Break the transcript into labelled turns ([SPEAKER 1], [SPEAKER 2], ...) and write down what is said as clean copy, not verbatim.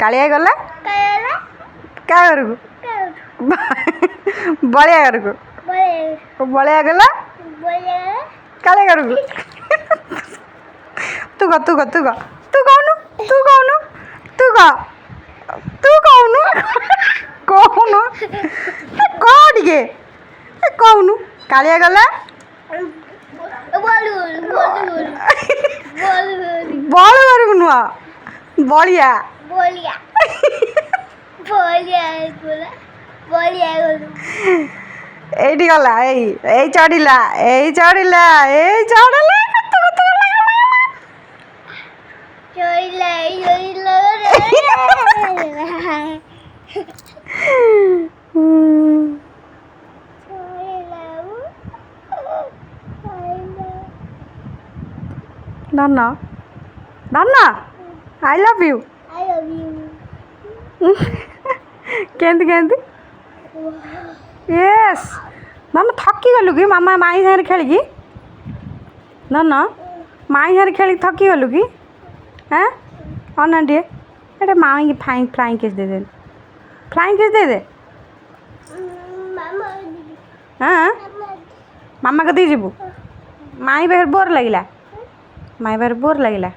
[SPEAKER 1] କାଳିଆ ଗଲା କା ଘରକୁ ବଳିଆ ଘରକୁ ବଳିଆ ଗଲା କାଳିଆ ଘରକୁ ତୁ କହ ତୁ କହ ତୁ କହ ତୁ କହୁନୁ ତୁ କହୁନୁ ତୁ କହ ତୁ କହୁନୁ କହୁନୁ କହ ଟିକେ କହୁନୁ କାଳିଆ ଗଲା ବଳ ଘରକୁ ନୁହଁ ବଳିଆ এইটি গলা এই চড়িলা এই চড়িলা এই চড়িলা Nana Nana I love you କେମିତି କେମିତି yes Nana ଥକି ଗଲୁ କି ମାମା ମାଇଁ ସାଙ୍ଗରେ ଖେଳିକି Nana ମାଇଁ ସାଙ୍ଗରେ ଖେଳିକି ଥକି ଗଲୁ କି হ্যাঁ ଅନା ଟିକେ ଏଟା ମାଇଁକି ଫ୍ଲାଇଂ କିସ୍ ଦେଇଦେ ଫ୍ଲାଇଂ କିସ୍ ଦେଇଦେ ହଁ ମାମା କତିକି ଯିବୁ ମାଇଁ ପାଖରେ ବୋର୍ ଲାଗିଲା ମାଇଁ ପାଖରେ ବୋର୍ ଲାଗିଲା